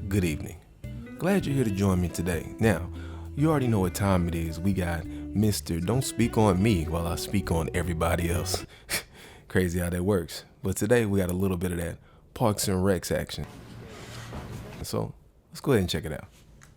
good evening. Glad you're here to join me today. Now, you already know what time it is. We got Mr. Don't Speak on Me while I speak on everybody else. Crazy how that works. But today we got a little bit of that Parks and Recs action. So let's go ahead and check it out.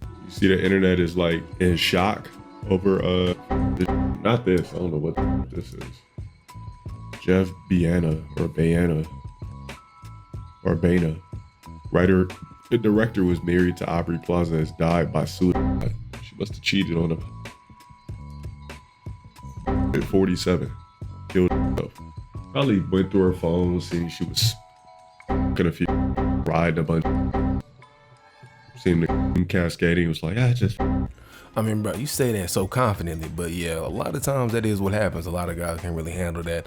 You see the internet is like in shock over not this, I don't know what this is. Jeff Biana or Bayana or Baina. The director was married to Aubrey Plaza, has died by suicide. She must have cheated on him. At 47, killed herself. Probably went through her phone, seeing she was fucking a few, riding a bunch. Seen the cascading, was like, I mean, bro, you say that so confidently, but yeah, a lot of times that is what happens. A lot of guys can't really handle that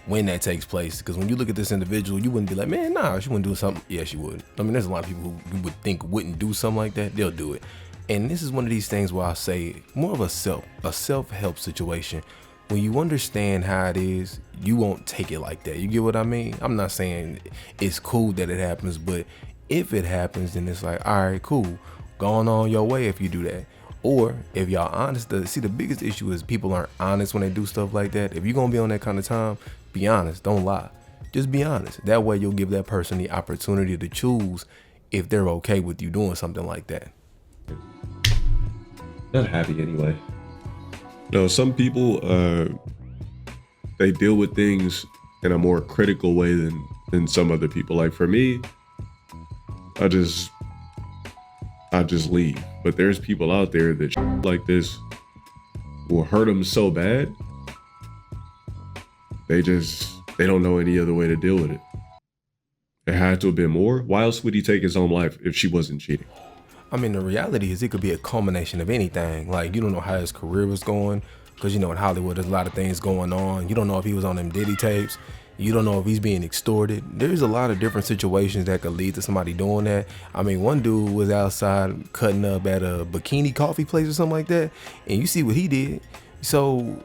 when that takes place. Because when you look at this individual, you wouldn't be like, man, nah, she wouldn't do something. Yeah, she would. I mean, there's a lot of people who you would think wouldn't do something like that. They'll do it. And this is one of these things where I say more of a self-help situation. When you understand how it is, you won't take it like that. You get what I mean? I'm not saying it's cool that it happens, but if it happens, then it's like, all right, cool. Going on your way if you do that. Or if y'all honest, the biggest issue is people aren't honest when they do stuff like that. If you're going to be on that kind of time, be honest. Don't lie. Just be honest. That way you'll give that person the opportunity to choose if they're okay with you doing something like that. not happy anyway. No, some people, they deal with things in a more critical way than some other people. Like for me, I just leave. But there's people out there that like this will hurt them so bad, they don't know any other way to deal with it. It had to have been more. Why else would he take his own life if she wasn't cheating? I mean, the reality is it could be a culmination of anything. Like, you don't know how his career was going, because, you know, in Hollywood, there's a lot of things going on. You don't know if he was on them Diddy tapes. You don't know if he's being extorted. There's a lot of different situations that could lead to somebody doing that. I mean, one dude was outside cutting up at a bikini coffee place or something like that, and you see what he did. So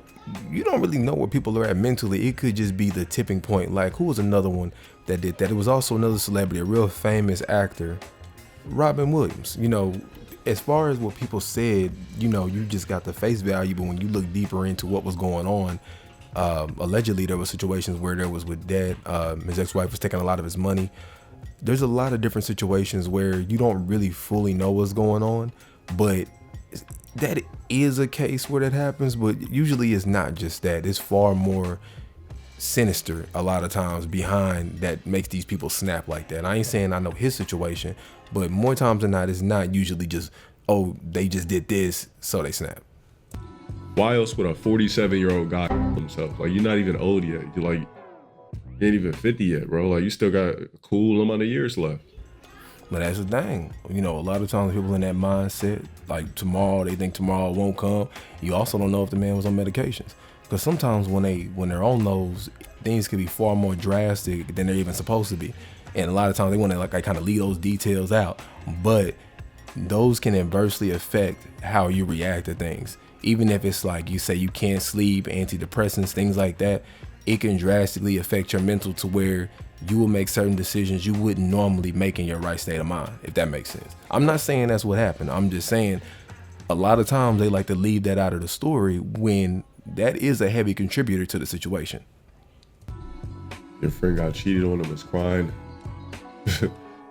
you don't really know where people are at mentally. It could just be the tipping point. Like, who was another one that did that? It was also another celebrity, a real famous actor, Robin Williams. You know, as far as what people said, you know, you just got the face value, but when you look deeper into what was going on, allegedly there were situations where there was with dad, his ex-wife was taking a lot of his money. There's a lot of different situations where you don't really fully know what's going on, but that is a case where that happens. But usually it's not just that. It's far more sinister a lot of times behind that makes these people snap like that. I ain't saying I know his situation, but more times than not, it's not usually just, oh, they just did this, so they snap. Why else would a 47-year-old guy himself? Like, you're not even old yet. You're like, you ain't even 50 yet, bro. Like, you still got a cool amount of years left. But that's the thing. You know, a lot of times people in that mindset, like tomorrow, they think tomorrow won't come. You also don't know if the man was on medications. Because sometimes when they're on those, things can be far more drastic than they're even supposed to be. And a lot of times they want to like kind of leave those details out. But those can adversely affect how you react to things. Even if it's like you say you can't sleep, antidepressants, things like that, it can drastically affect your mental to where you will make certain decisions you wouldn't normally make in your right state of mind, if that makes sense. I'm not saying that's what happened. I'm just saying a lot of times they like to leave that out of the story when that is a heavy contributor to the situation. Your friend got cheated on and was crying.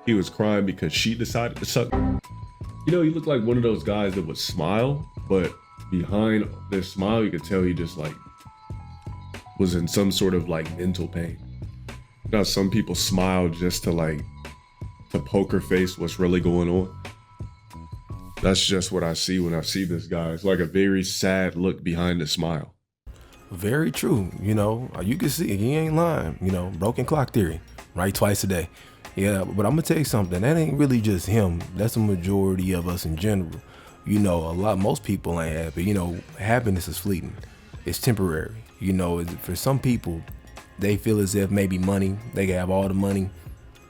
He was crying because she decided to suck. You know, he looked like one of those guys that would smile, but behind this smile, you could tell he just like was in some sort of like mental pain. You know, some people smile just to poker face what's really going on. That's just what I see when I see this guy. It's like a very sad look behind the smile. Very true. You know, you can see he ain't lying. You know, broken clock theory, right? Twice a day. Yeah, but I'm gonna tell you something. That ain't really just him. That's a majority of us in general. You know, most people ain't happy. You know, happiness is fleeting. It's temporary. You know, for some people, they feel as if maybe money, they can have all the money,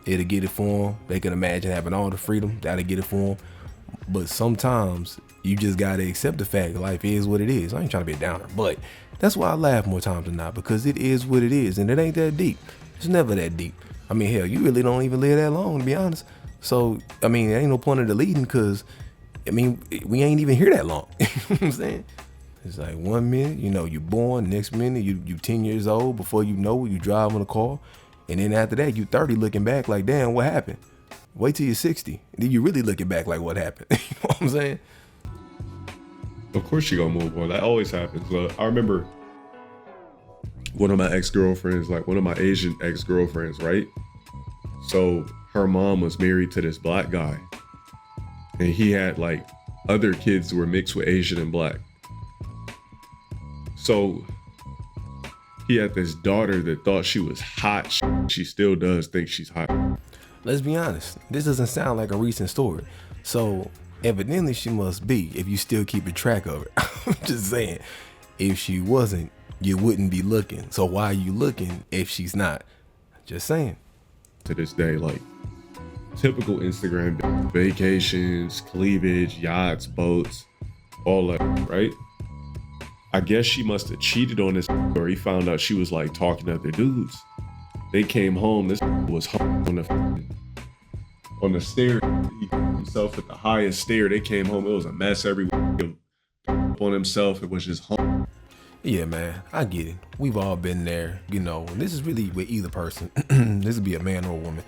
it'll get it for them. They can imagine having all the freedom, that'll get it for them. But sometimes you just gotta accept the fact life is what it is. I ain't trying to be a downer, but that's why I laugh more times than not, because it is what it is, and it ain't that deep. It's never that deep. I mean, hell, you really don't even live that long, to be honest. So, I mean, there ain't no point in deleting because, I mean, we ain't even here that long. You know what I'm saying? It's like 1 minute, you know, you born, next minute you 10 years old, before you know it, you drive on a car. And then after that, you 30 looking back like, damn, what happened? Wait till you're 60. Then you really looking back like, what happened? You know what I'm saying? Of course you gonna move on. That always happens. I remember one of my ex-girlfriends, like one of my Asian ex-girlfriends, right? So her mom was married to this black guy. And he had like other kids who were mixed with Asian and black. So he had this daughter that thought she was hot. She still does think she's hot. Let's be honest. This doesn't sound like a recent story. So evidently she must be, if you still keeping track of it. I'm just saying, if she wasn't, you wouldn't be looking. So why are you looking if she's not? Just saying. To this day, like typical Instagram vacations, cleavage, yachts, boats, all that, right? I guess she must have cheated on this, or he found out she was like talking to other dudes. They came home, this was on the stair, he himself at the highest stair. They came home, it was a mess everywhere. On himself, it was just home. Yeah, man, I get it. We've all been there, you know, and this is really with either person. This would be a man or a woman.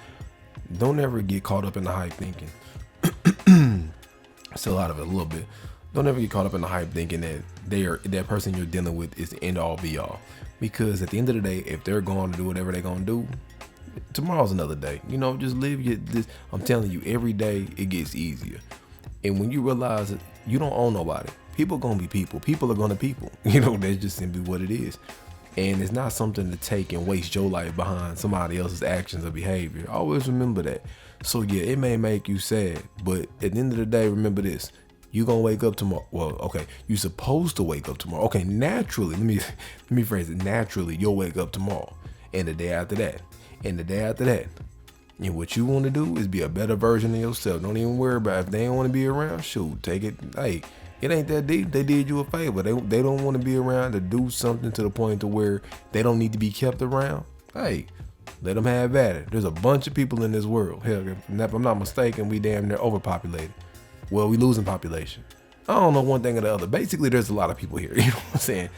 Don't ever get caught up in the hype thinking. Still out of it a little bit. Don't ever get caught up in the hype thinking that that person you're dealing with is the end all be all. Because at the end of the day, if they're going to do whatever they're going to do, tomorrow's another day. You know, just live this. I'm telling you, every day it gets easier. And when you realize that you don't own nobody, people are going to be people. People are going to people. You know, that's just simply what it is. And it's not something to take and waste your life behind somebody else's actions or behavior. Always remember that. So yeah, it may make you sad, but at the end of the day, remember this. You gonna wake up tomorrow. Well, okay, you're supposed to wake up tomorrow. Okay, naturally, let me phrase it. Naturally, you'll wake up tomorrow, and the day after that, and the day after that. And what you want to do is be a better version of yourself. Don't even worry about if they don't want to be around. Shoot, take it. Hey, it ain't that deep. They did you a favor. They don't want to be around to do something to the point to where they don't need to be kept around. Hey, let them have at it. There's a bunch of people in this world. Hell, if I'm not mistaken, we damn near overpopulated. Well, we losing population. I don't know one thing or the other. Basically, there's a lot of people here. You know what I'm saying?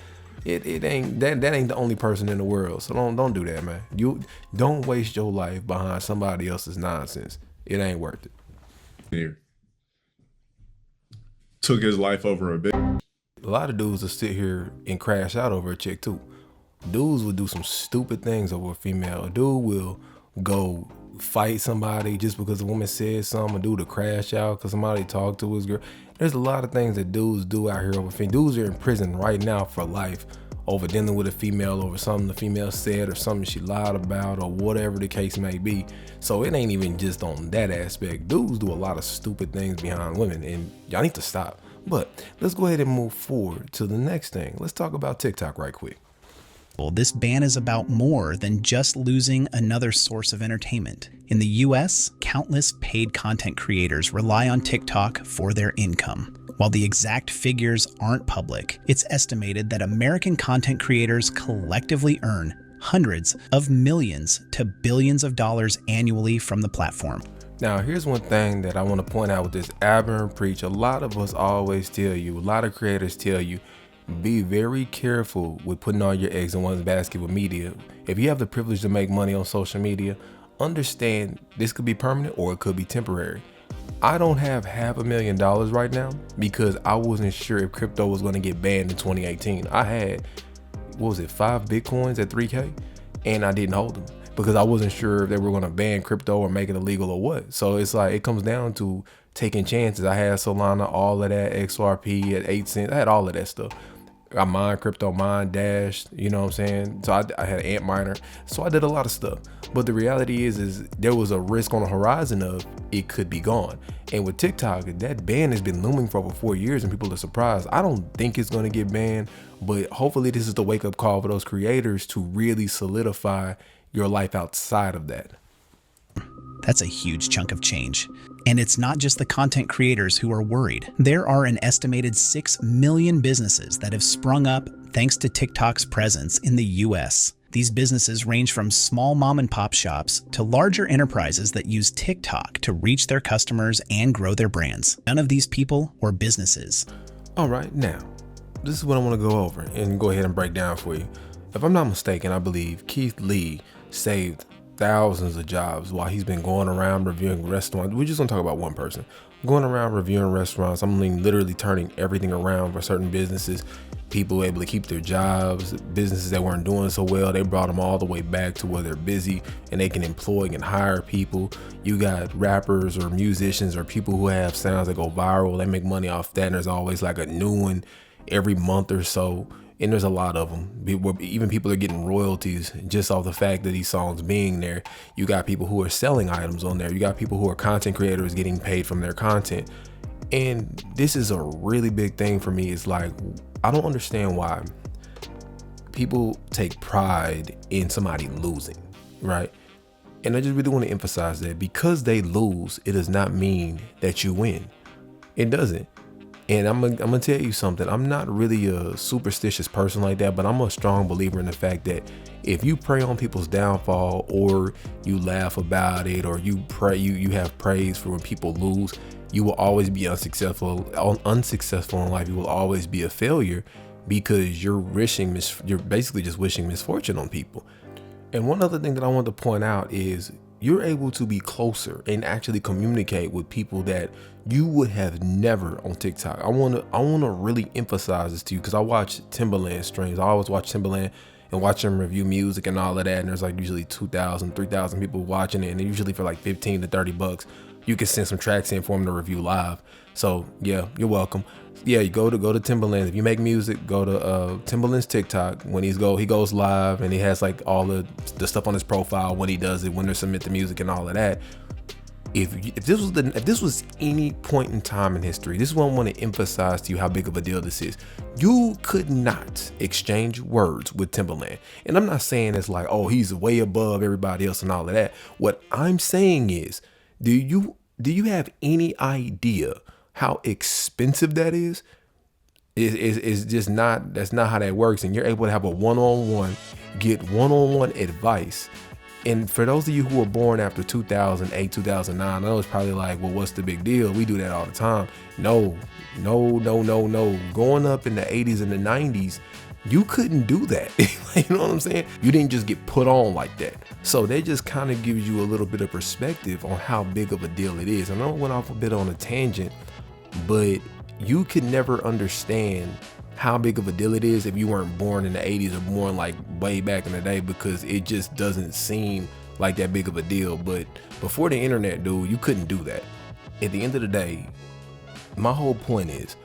It ain't that ain't the only person in the world. So don't do that, man. You don't waste your life behind somebody else's nonsense. It ain't worth it. Here. Took his life over a bit. A lot of dudes will sit here and crash out over a chick too. Dudes will do some stupid things over a female. A dude will go fight somebody just because a woman said something. A dude to crash out because somebody talked to his girl. There's a lot of things that dudes do out here over female. Dudes are in prison right now for life over dealing with a female over something the female said or something she lied about or whatever the case may be. So it ain't even just on that aspect. Dudes do a lot of stupid things behind women, and y'all need to stop. But let's go ahead and move forward to the next thing. Let's talk about TikTok right quick. This ban is about more than just losing another source of entertainment. In the US, countless paid content creators rely on TikTok for their income. While the exact figures aren't public, it's estimated that American content creators collectively earn hundreds of millions to billions of dollars annually from the platform. Now, here's one thing that I want to point out with this aberrant preach. A lot of us always tell you, a lot of creators tell you, be very careful with putting all your eggs in one basket with media. If you have the privilege to make money on social media, understand this could be permanent or it could be temporary. I don't have $500,000 right now because I wasn't sure if crypto was going to get banned in 2018. I had, 5 Bitcoins at 3K, and I didn't hold them because I wasn't sure if they were going to ban crypto or make it illegal or what. So it's like, it comes down to taking chances. I had Solana, all of that, XRP at 8 cents. I had all of that stuff. I mined crypto, mined Dash, you know what I'm saying? So I had an ant miner. So I did a lot of stuff. But the reality is there was a risk on the horizon of it could be gone. And with TikTok, that ban has been looming for over 4 years and people are surprised. I don't think it's going to get banned, but hopefully this is the wake up call for those creators to really solidify your life outside of that. That's a huge chunk of change. And it's not just the content creators who are worried. There are an estimated 6 million businesses that have sprung up thanks to TikTok's presence in the US. These businesses range from small mom and pop shops to larger enterprises that use TikTok to reach their customers and grow their brands. None of these people or businesses. All right, now, this is what I want to go over and go ahead and break down for you. If I'm not mistaken, I believe Keith Lee saved thousands of jobs while he's been going around reviewing restaurants. We're just gonna talk about one person going around reviewing restaurants. I mean, literally turning everything around for certain businesses. People were able to keep their jobs. Businesses that weren't doing so well, they brought them all the way back to where they're busy and they can employ and hire people. You got rappers or musicians or people who have sounds that go viral. They make money off that, and there's always like a new one every month or so. And there's a lot of them. Even people are getting royalties just off the fact that these songs being there. You got people who are selling items on there. You got people who are content creators getting paid from their content. And this is a really big thing for me. It's like, I don't understand why people take pride in somebody losing, right? And I just really want to emphasize that because they lose, it does not mean that you win. It doesn't. And I'm gonna tell you something. I'm not really a superstitious person like that, but I'm a strong believer in the fact that if you prey on people's downfall, or you laugh about it, or you have praise for when people lose, you will always be unsuccessful in life. You will always be a failure because you're basically just wishing misfortune on people. And one other thing that I want to point out is you're able to be closer and actually communicate with people that you would have never on TikTok. I want to really emphasize this to you because I watch Timbaland streams. I always watch Timbaland and watch him review music and all of that. And there's like usually 2,000, 3,000 people watching it. And usually for like 15 to 30 bucks, you can send some tracks in for him to review live. So yeah, you're welcome. Yeah, you go to Timbaland. If you make music, go to Timbaland's TikTok. When he goes live and he has like all the stuff on his profile when he does it, when they submit the music and all of that. If this was any point in time in history, this is what I want to emphasize to you how big of a deal this is. You could not exchange words with Timbaland. And I'm not saying it's like, oh, he's way above everybody else and all of that. What I'm saying is, do you have any idea how expensive that is? It's just not, that's not how that works. And you're able to have a one-on-one, get one-on-one advice. And for those of you who were born after 2008, 2009, I know it's probably like, well, what's the big deal? We do that all the time. No. Growing up in the 80s and the 90s, you couldn't do that. You know what I'm saying? You didn't just get put on like that. So that just kind of gives you a little bit of perspective on how big of a deal it is. I know I went off a bit on a tangent, but you could never understand how big of a deal it is if you weren't born in the 80s or born like way back in the day, because it just doesn't seem like that big of a deal. But before the internet, dude, you couldn't do that. At the end of the day, my whole point is,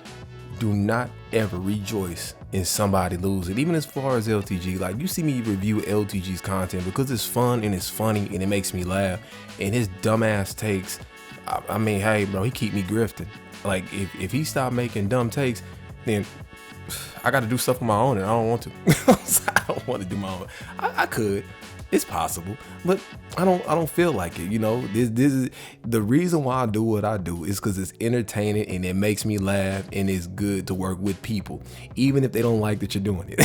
do not ever rejoice in somebody losing. Even as far as LTG, like you see me review LTG's content because it's fun and it's funny and it makes me laugh. And his dumbass takes, I mean, hey bro, he keep me grifting. Like if he stopped making dumb takes, then I got to do stuff on my own, and I don't want to. I don't want to do my own. I could, it's possible, but I don't feel like it. You know, this is the reason why I do what I do, is because it's entertaining and it makes me laugh, and it's good to work with people, even if they don't like that you're doing it.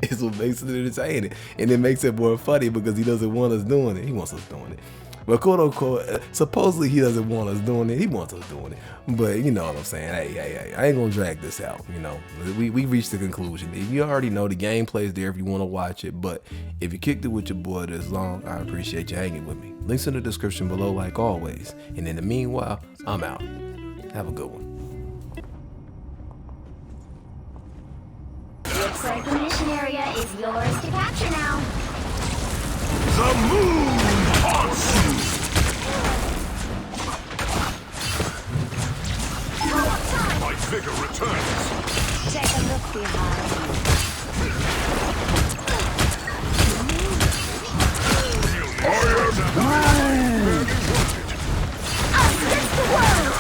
It's what makes it entertaining, and it makes it more funny because he doesn't want us doing it. He wants us doing it. But quote unquote, supposedly he doesn't want us doing it. He wants us doing it. But you know what I'm saying? Hey, I ain't gonna drag this out. You know, we reached the conclusion. If you already know, the gameplay is there if you want to watch it. But if you kicked it with your boy this long, I appreciate you hanging with me. Links in the description below, like always. And in the meanwhile, I'm out. Have a good one. Looks like the mission area is yours to capture now. The moon haunts you! My vigor returns! Take a look behind. Us against the world!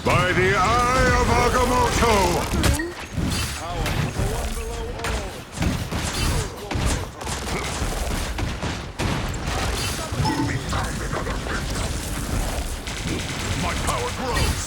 By the eye of Agamotto! My power grows!